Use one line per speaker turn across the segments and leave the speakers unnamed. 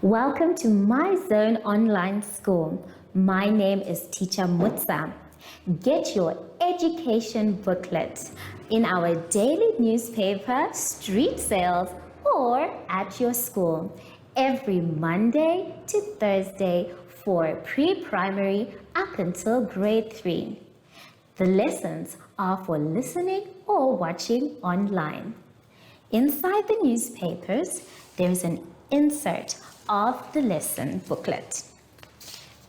Welcome to My Zone Online School. My name is Teacher Mutsa. Get your education booklet in our daily newspaper, street sales, or at your school every Monday to Thursday for pre-primary up until grade 3. The lessons are for listening or watching online. Inside the newspapers, there is an insert of the lesson booklet.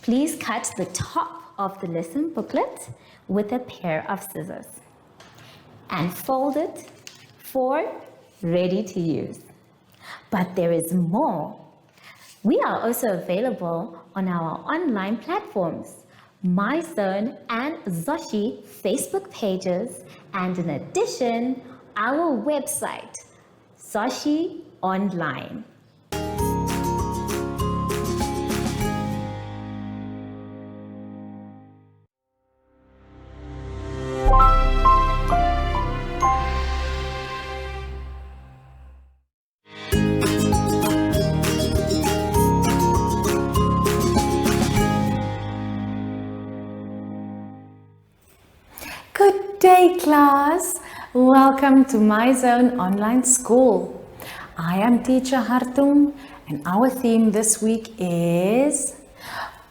Please cut the top of the lesson booklet with a pair of scissors and fold it for ready to use. But there is more. We are also available on our online platforms, MyZone and Zoshi Facebook pages, and in addition, our website, Zoshi Online.
Good day, class. Welcome to My Zone Online School. I am Teacher Hartung, and our theme this week is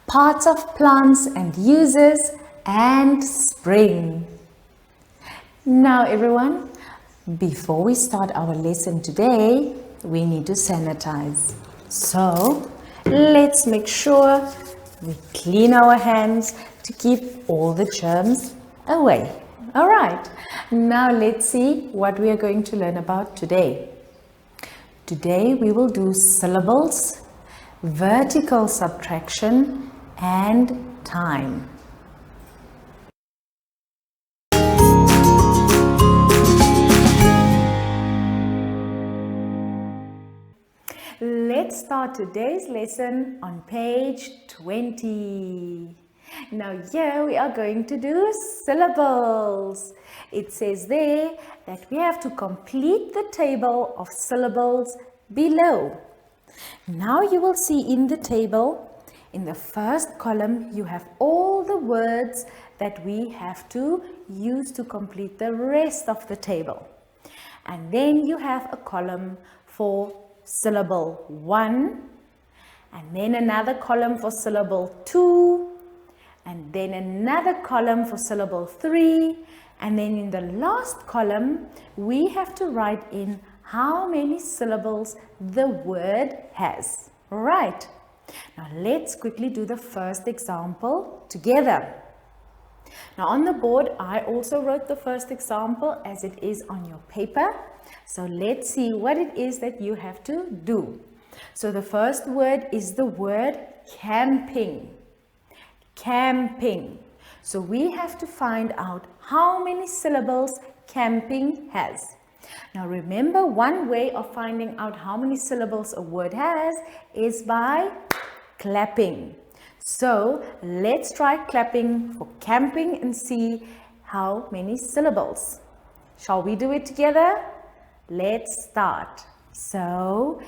parts of plants and uses and spring. Now, everyone, before we start our lesson today, we need to sanitize. So, let's make sure we clean our hands to keep all the germs away. All right, now let's see what we are going to learn about today. Today we will do syllables, vertical subtraction, and time. Let's start today's lesson on page 20. Now here we are going to do syllables. It says there that we have to complete the table of syllables below. Now you will see in the table, in the first column, you have all the words that we have to use to complete the rest of the table. And then you have a column for syllable 1, and then another column for syllable 2, and then another column for syllable 3, and then in the last column we have to write in how many syllables the word has. Right. Now let's quickly do the first example together. Now on the board I also wrote the first example as it is on your paper. So let's see what it is that you have to do. So the first word is the word camping. Camping. So we have to find out how many syllables camping has. Now remember, one way of finding out how many syllables a word has is by clapping. So let's try clapping for camping and see how many syllables. Shall we do it together? Let's start. So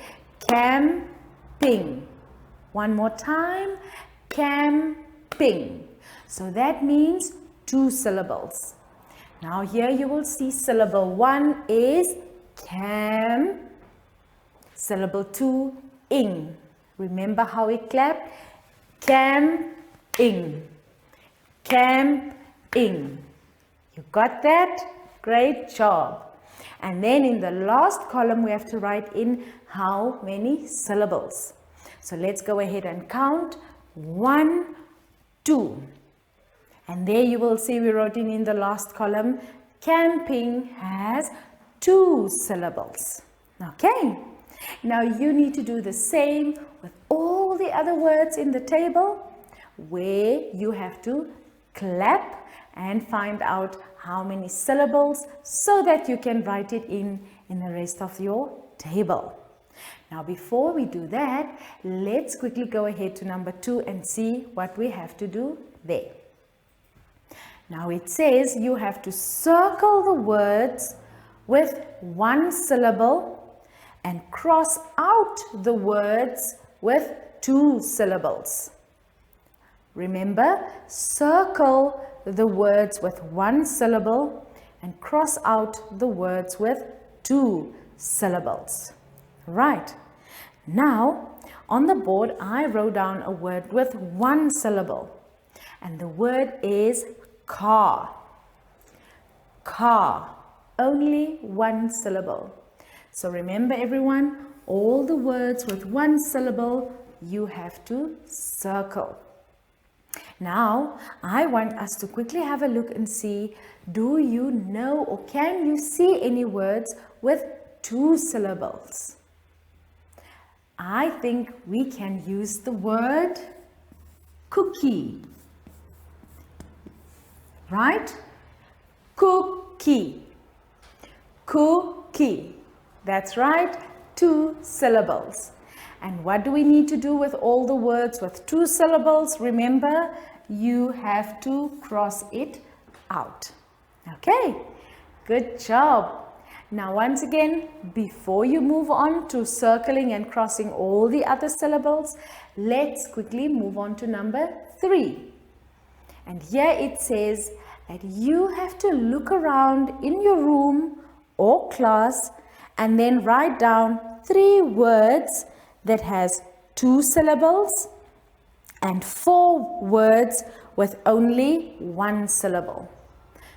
camping. One more time. Camping. So that means 2 syllables. Now here you will see syllable 1 is cam. Syllable 2, ing. Remember how we clap? Camping. Camping. You got that? Great job. And then in the last column we have to write in how many syllables. So let's go ahead and count. 1, 2. And there you will see we wrote in the last column, camping has 2 syllables. Okay. Now you need to do the same with all the other words in the table where you have to clap and find out how many syllables so that you can write it in the rest of your table. Now before we do that, let's quickly go ahead to number 2 and see what we have to do there. Now it says you have to circle the words with 1 syllable and cross out the words with 2 syllables. Remember, circle the words with 1 syllable and cross out the words with 2 syllables. Right. Now, on the board, I wrote down a word with 1 syllable. And the word is car. Car. Only 1 syllable. So remember everyone, all the words with 1 syllable, you have to circle. Now, I want us to quickly have a look and see, do you know or can you see any words with 2 syllables? I think we can use the word cookie. Right? Cookie. Cookie. That's right, 2 syllables. And what do we need to do with all the words with 2 syllables? Remember, you have to cross it out. Okay, good job. Now once again, before you move on to circling and crossing all the other syllables, let's quickly move on to number 3. And here it says that you have to look around in your room or class and then write down 3 words that has 2 syllables and 4 words with only 1 syllable.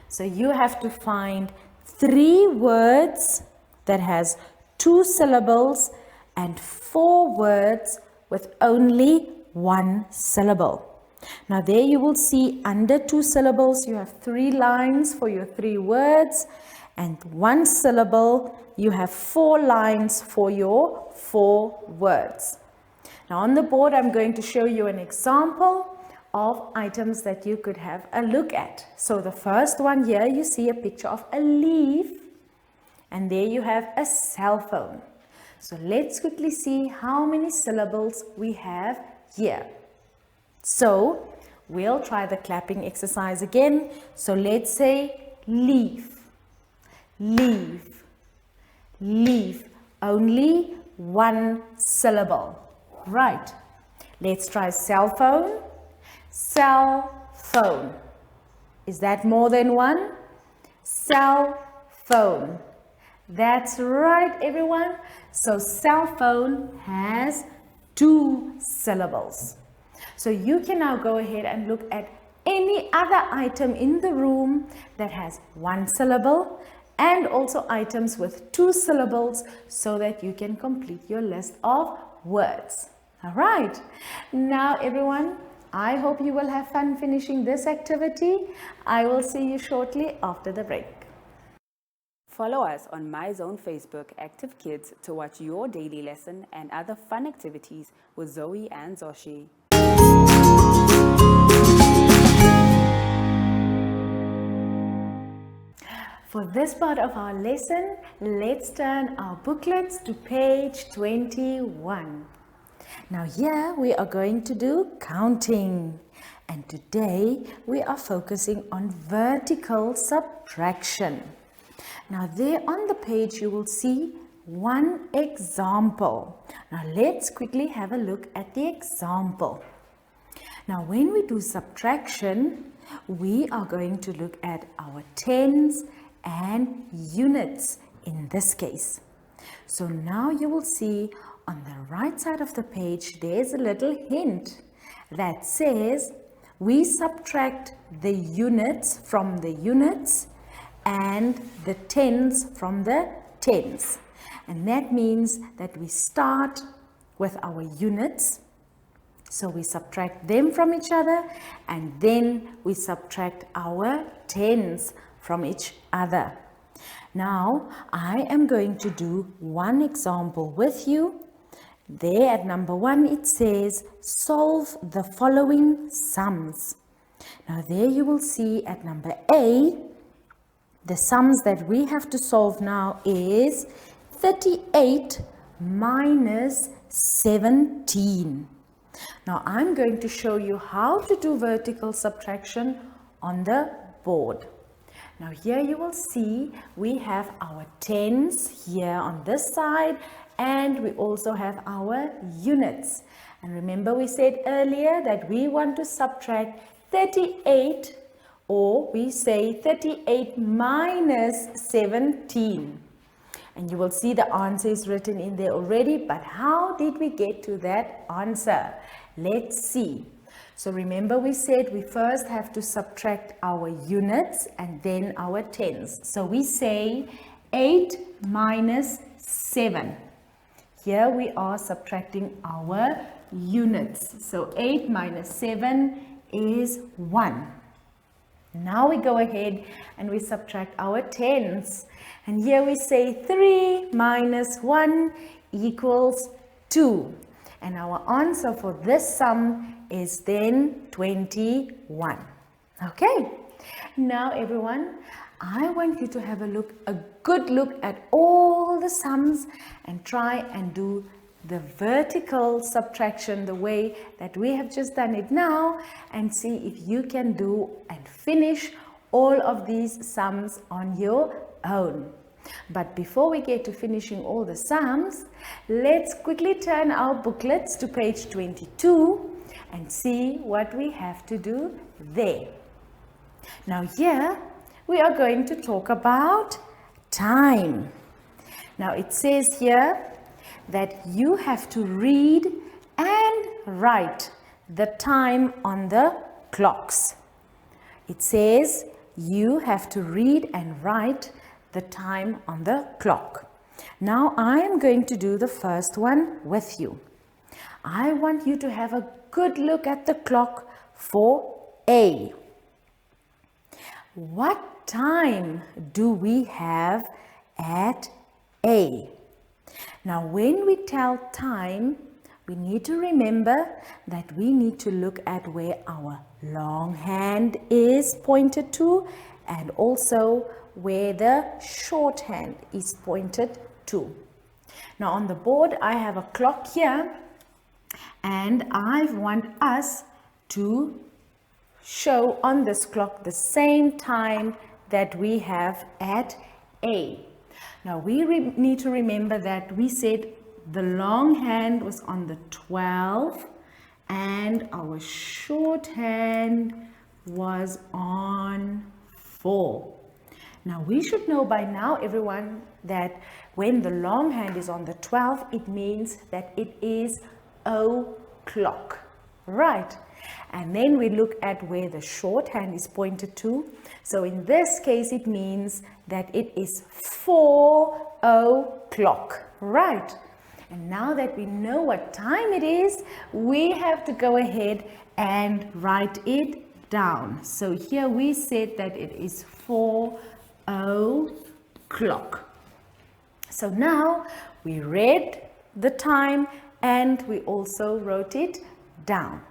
So you have to find 3 words that has 2 syllables and 4 words with only 1 syllable. Now there you will see under 2 syllables you have 3 lines for your 3 words, and 1 syllable you have 4 lines for your 4 words. Now on the board I'm going to show you an example of items that you could have a look at. So the first one here, you see a picture of a leaf, and there you have a cell phone. So let's quickly see how many syllables we have here. So we'll try the clapping exercise again. So let's say leaf, leaf, leaf. Only 1 syllable. Right. Let's try cell phone. Cell phone. Is that more than 1? Cell phone. That's right, everyone. So cell phone has 2 syllables. So you can now go ahead and look at any other item in the room that has 1 syllable and also items with 2 syllables so that you can complete your list of words. All right. Now, everyone, I hope you will have fun finishing this activity. I will see you shortly after the break.
Follow us on MyZone Facebook Active Kids to watch your daily lesson and other fun activities with Zoe and Zoshi.
For this part of our lesson, let's turn our booklets to page 21. Now here we are going to do counting, and today we are focusing on vertical subtraction. Now there on the page you will see one example. Now let's quickly have a look at the example. Now when we do subtraction, we are going to look at our tens and units in this case. So now you will see on the right side of the page there's a little hint that says we subtract the units from the units and the tens from the tens, and that means that we start with our units, so we subtract them from each other, and then we subtract our tens from each other. Now I am going to do one example with you. There at number 1 it says solve the following sums. Now there you will see at number A, the sums that we have to solve now is 38 minus 17. Now I'm going to show you how to do vertical subtraction on the board. Now here you will see we have our tens here on this side and we also have our units. And remember we said earlier that we want to subtract 38, or we say 38 minus 17. And you will see the answer is written in there already, but how did we get to that answer? Let's see. So remember we said we first have to subtract our units and then our tens. So we say 8 minus 7. Here we are subtracting our units. So 8 minus 7 is 1. Now we go ahead and we subtract our tens. And here we say 3 minus 1 equals 2. And our answer for this sum is then 21. Okay. Now everyone, I want you to have a good look at all the sums and try and do the vertical subtraction the way that we have just done it now, and see if you can do and finish all of these sums on your own. But before we get to finishing all the sums, let's quickly turn our booklets to page 22 and see what we have to do there. Now here we are going to talk about time. Now it says here that you have to read and write the time on the clocks. It says you have to read and write the time on the clock. Now I am going to do the first one with you. I want you to have a good look at the clock for A. What time do we have at A? Now when we tell time, we need to remember that we need to look at where our long hand is pointed to and also where the short hand is pointed to. Now on the board I have a clock here, and I want us to show on this clock the same time that we have at A. Now we need to remember that we said the long hand was on the 12 and our short hand was on 4. Now we should know by now, everyone, that when the long hand is on the 12, it means that it is o'clock, right? And then we look at where the short hand is pointed to. So in this case, it means that it is 4 o'clock, right? And now that we know what time it is, we have to go ahead and write it down. So here we said that it is 4 o'clock. So now we read the time and we also wrote it down.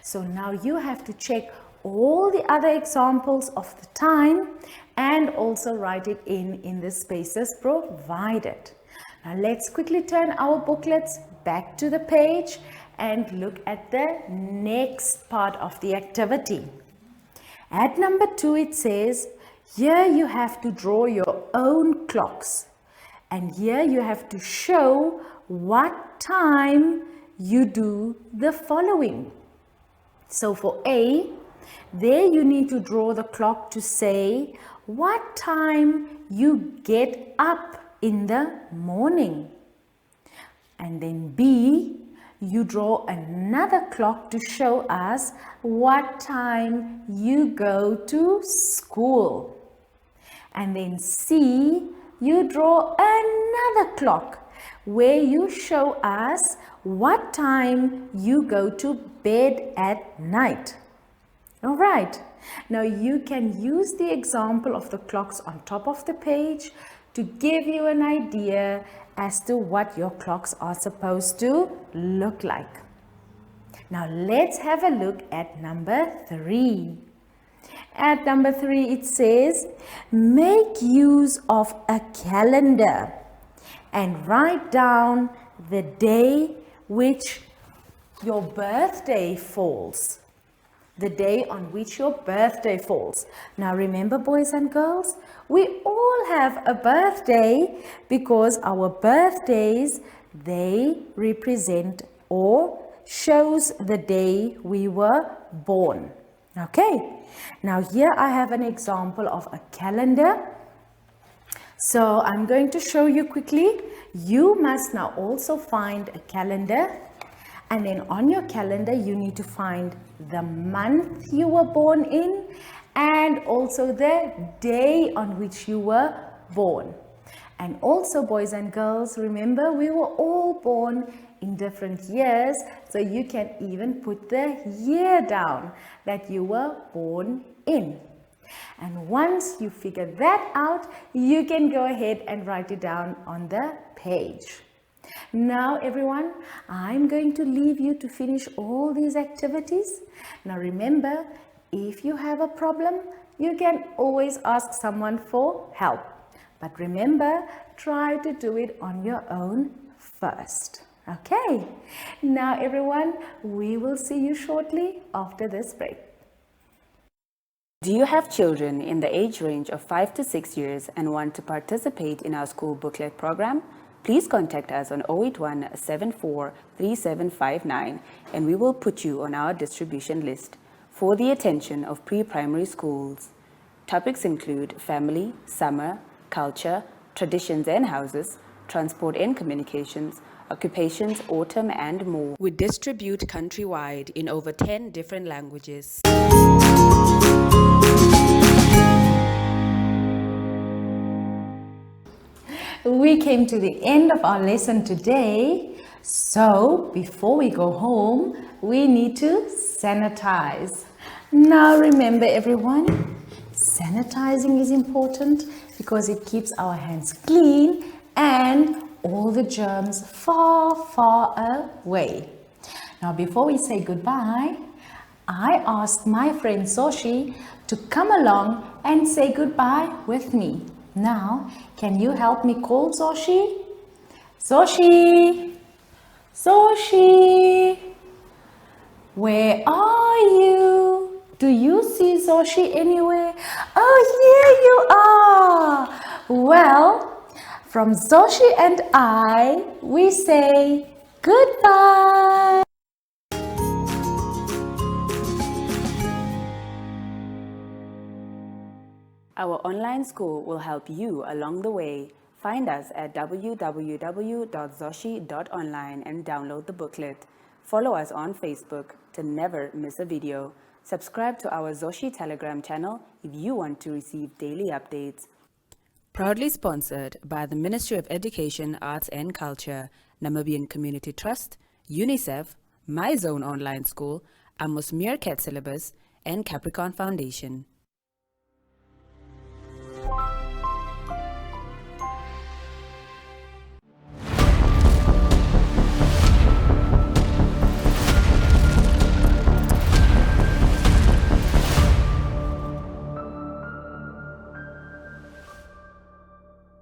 So now you have to check all the other examples of the time and also write it in the spaces provided. Now let's quickly turn our booklets back to the page and look at the next part of the activity. At number 2 it says, here you have to draw your own clocks, and here you have to show what time you do the following. So for A, there you need to draw the clock to say what time you get up in the morning. And then B, you draw another clock to show us what time you go to school. And then C, you draw another clock where you show us what time you go to bed at night. All right, now you can use the example of the clocks on top of the page to give you an idea as to what your clocks are supposed to look like. Now let's have a look at number 3. At number 3 it says, make use of a calendar and write down the day which your birthday falls. the day on which your birthday falls. Now remember, boys and girls, we all have a birthday because our birthdays, they represent or shows the day we were born. Okay, now here I have an example of a calendar. So I'm going to show you quickly. You must now also find a calendar, and then on your calendar you need to find the month you were born in and also the day on which you were born. And also, boys and girls, remember we were all born in different years, so you can even put the year down that you were born in. And once you figure that out, you can go ahead and write it down on the page. Now everyone, I'm going to leave you to finish all these activities. Now remember, if you have a problem, you can always ask someone for help. But remember, try to do it on your own first. Okay, now everyone, we will see you shortly after this break.
Do you have children in the age range of 5 to 6 years and want to participate in our school booklet program? Please contact us on 081 74 3759 and we will put you on our distribution list for the attention of pre-primary schools. Topics include family, summer, culture, traditions and houses, transport and communications, occupations, autumn and more. We distribute countrywide in over 10 different languages.
We came to the end of our lesson today. So before we go home, we need to sanitize. Now remember everyone, sanitizing is important because it keeps our hands clean and all the germs far, far away. Now before we say goodbye, I asked my friend Zoshi to come along and say goodbye with me. Now, can you help me call Zoshi? Zoshi! Zoshi! Where are you? Do you see Zoshi anywhere? Oh, here you are! Well, from Zoshi and I, we say goodbye!
Our online school will help you along the way. Find us at www.zoshi.online and download the booklet. Follow us on Facebook to never miss a video. Subscribe to our Zoshi Telegram channel if you want to receive daily updates. Proudly sponsored by the Ministry of Education, Arts and Culture, Namibian Community Trust, UNICEF, My Zone Online School, Amos Meerkat Syllabus, and Capricorn Foundation.